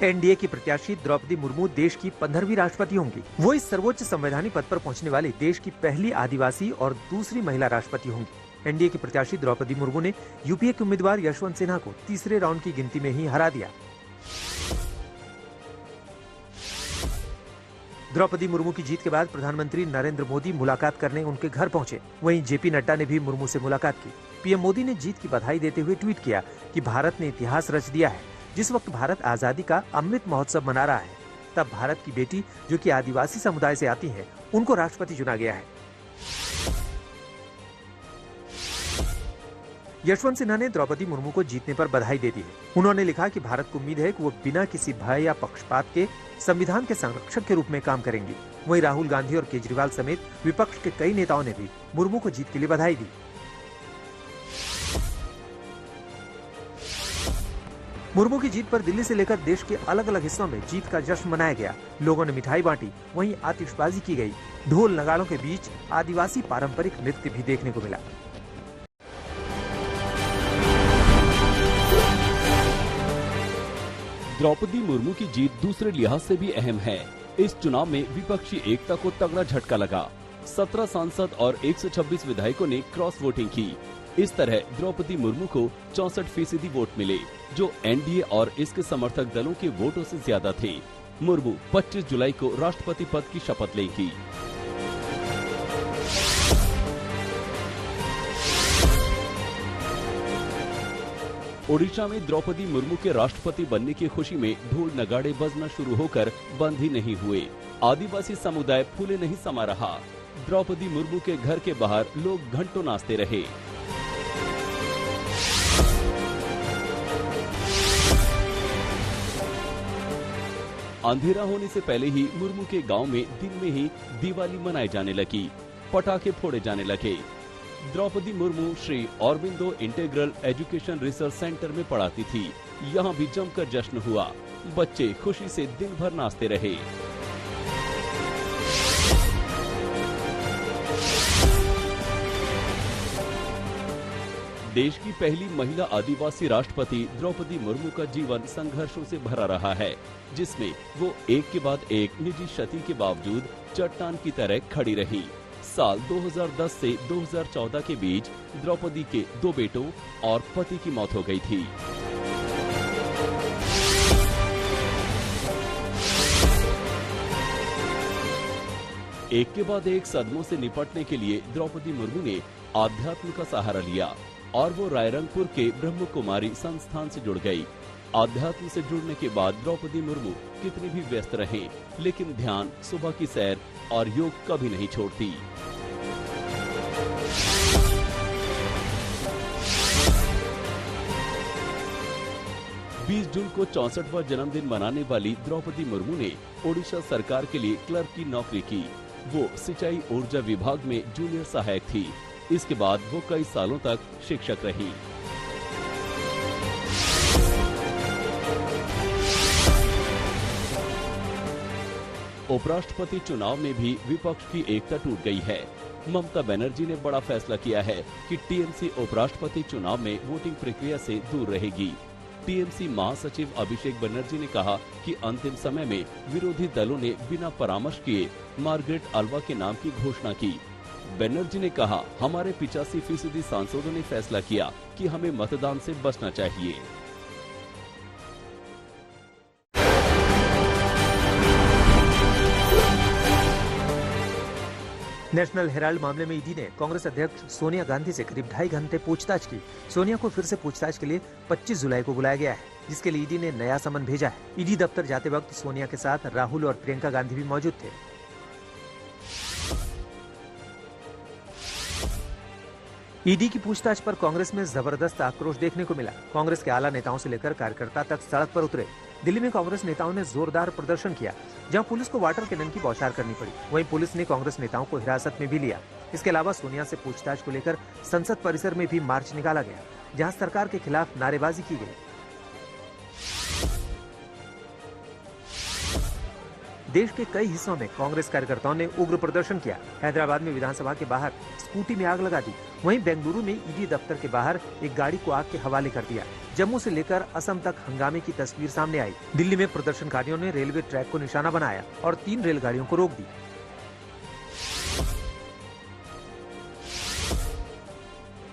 NDA की प्रत्याशी द्रौपदी मुर्मू देश की 15वीं राष्ट्रपति होंगी। वो इस सर्वोच्च संवैधानिक पद पर पहुंचने वाली देश की पहली आदिवासी और दूसरी महिला राष्ट्रपति होंगी। एनडीए की प्रत्याशी द्रौपदी मुर्मू ने यूपीए के उम्मीदवार यशवंत सिन्हा को तीसरे राउंड की गिनती में ही हरा दिया। द्रौपदी मुर्मू की जीत के बाद प्रधानमंत्री नरेंद्र मोदी मुलाकात करने उनके घर पहुंचे। वहीं जेपी नड्डा ने भी मुर्मू से मुलाकात की। पीएम मोदी ने जीत की बधाई देते हुए ट्वीट किया कि भारत ने इतिहास रच दिया है। जिस वक्त भारत आजादी का अमृत महोत्सव मना रहा है, तब भारत की बेटी जो कि आदिवासी समुदाय से आती है, उनको राष्ट्रपति चुना गया है। यशवंत सिन्हा ने द्रौपदी मुर्मू को जीतने पर बधाई दे दी है। उन्होंने लिखा कि भारत को उम्मीद है कि वो बिना किसी भय या पक्षपात के संविधान के संरक्षक के रूप में काम करेंगी। वहीं राहुल गांधी और केजरीवाल समेत विपक्ष के कई नेताओं ने भी मुर्मू को जीत के लिए बधाई दी। मुर्मू की जीत पर दिल्ली से लेकर देश के अलग अलग हिस्सों में जीत का जश्न मनाया गया। लोगों ने मिठाई बांटी, वहीं आतिशबाजी की गई। ढोल नगाड़ों के बीच आदिवासी पारंपरिक नृत्य भी देखने को मिला। द्रौपदी मुर्मू की जीत दूसरे लिहाज से भी अहम है। इस चुनाव में विपक्षी एकता को तगड़ा झटका लगा। 17 सांसद और 126 विधायकों ने क्रॉस वोटिंग की। इस तरह द्रौपदी मुर्मू को 64% वोट मिले, जो एनडीए और इसके समर्थक दलों के वोटों से ज्यादा थे। मुर्मू 25 जुलाई को राष्ट्रपति पद की शपथ लेंगी। ओडिशा में द्रौपदी मुर्मू के राष्ट्रपति बनने की खुशी में ढोल नगाड़े बजना शुरू होकर बंद ही नहीं हुए। आदिवासी समुदाय फूले नहीं समा रहा। द्रौपदी मुर्मू के घर के बाहर लोग घंटों नाचते रहे। अंधेरा होने से पहले ही मुर्मू के गांव में दिन में ही दिवाली मनाई जाने लगी, पटाखे फोड़े जाने लगे। Draupadi Murmu Shri Aurobindo integral education research centre में पढ़ाती थी। यहाँ भी जमकर जश्न हुआ। बच्चे खुशी से दिन भर नाचते रहे। देश की पहली महिला आदिवासी राष्ट्रपति द्रौपदी मुर्मू का जीवन संघर्षों से भरा रहा है, जिसमें वो एक के बाद एक निजी क्षति के बावजूद चट्टान की तरह खड़ी रही। साल 2010 से 2014 के बीच द्रौपदी के 2 बेटों और पति की मौत हो गई थी। एक के बाद एक सदमों से निपटने के लिए द्रौपदी मुर्मू ने आध्यात्म का सहारा लिया और वो रायरंगपुर के ब्रह्म कुमारी संस्थान से जुड़ गई। आध्यात्म से जुड़ने के बाद द्रौपदी मुर्मू कितनी भी व्यस्त रहें, लेकिन ध्यान, सुबह की सैर और योग कभी नहीं छोड़ती। जून को 64वां जन्मदिन मनाने वाली द्रौपदी मुर्मू ने ओडिशा सरकार के लिए क्लर्क की नौकरी की। वो सिंचाई ऊर्जा विभाग में जूनियर सहायक थी। इसके बाद वो कई सालों तक शिक्षक रही। उपराष्ट्रपति चुनाव में भी विपक्ष की एकता टूट गई है। ममता बनर्जी ने बड़ा फैसला किया है कि टीएमसी उपराष्ट्रपति चुनाव में वोटिंग प्रक्रिया से दूर रहेगी। टीएमसी महासचिव अभिषेक बनर्जी ने कहा कि अंतिम समय में विरोधी दलों ने बिना परामर्श किए मार्गरेट अल्वा के नाम की घोषणा की। बनर्जी ने कहा, हमारे 85% सांसदों ने फैसला किया कि हमें मतदान से बचना चाहिए। नेशनल हेराल्ड मामले में ईडी ने कांग्रेस अध्यक्ष सोनिया गांधी से करीब 2.5 घंटे पूछताछ की। सोनिया को फिर से पूछताछ के लिए 25 जुलाई को बुलाया गया है, जिसके लिए ईडी ने नया समन भेजा है। ईडी दफ्तर जाते वक्त सोनिया के साथ राहुल और प्रियंका गांधी भी मौजूद थे। ईडी की पूछताछ पर कांग्रेस में जबरदस्त आक्रोश देखने को मिला। कांग्रेस के आला नेताओं से लेकर कार्यकर्ता तक सड़क पर उतरे। दिल्ली में कांग्रेस नेताओं ने जोरदार प्रदर्शन किया, जहां पुलिस को वाटर कैनन की बौछार करनी पड़ी। वहीं पुलिस ने कांग्रेस नेताओं को हिरासत में भी लिया। इसके अलावा सोनिया से पूछताछ को लेकर संसद परिसर में भी मार्च निकाला गया, जहां सरकार के खिलाफ नारेबाजी की गई। देश के कई हिस्सों में कांग्रेस कार्यकर्ताओं ने उग्र प्रदर्शन किया। हैदराबाद में विधानसभा के बाहर स्कूटी में आग लगा दी। वहीं बेंगलुरु में ईडी दफ्तर के बाहर एक गाड़ी को आग के हवाले कर दिया। जम्मू से लेकर असम तक हंगामे की तस्वीर सामने आई। दिल्ली में प्रदर्शनकारियों ने रेलवे ट्रैक को निशाना बनाया और 3 रेलगाड़ियों को रोक दी।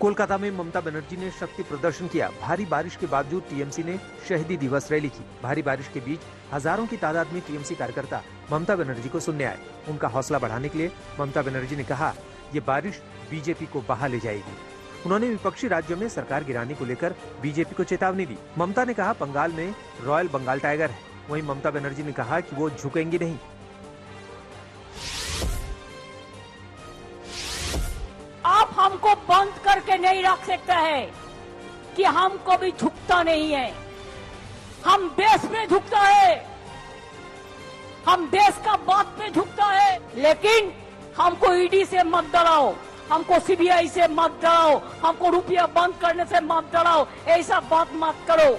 कोलकाता में ममता बनर्जी ने शक्ति प्रदर्शन किया। भारी बारिश के बावजूद टीएमसी ने शहीदी दिवस रैली की। भारी बारिश के बीच हजारों की तादाद में टीएमसी कार्यकर्ता ममता बनर्जी को सुनने आए। उनका हौसला बढ़ाने के लिए ममता बनर्जी ने कहा, ये बारिश बीजेपी को बहा ले जाएगी। उन्होंने विपक्षी राज्यों में सरकार गिराने को लेकर बीजेपी को चेतावनी दी। ममता ने कहा, बंगाल में रॉयल बंगाल टाइगर है। वहीं ममता बनर्जी ने कहा कि वो झुकेंगी नहीं। आप हमको बंद करके नहीं रख सकते हैं कि हमको भी झुकता नहीं है। हम देश पे झुकता है, हम देश का बात पे झुकता है। लेकिन हमको ईडी से मत डराओ, हमको सीबीआई से मत डराओ, हमको रुपया बंद करने से मत डराओ, ऐसा बात मत करो।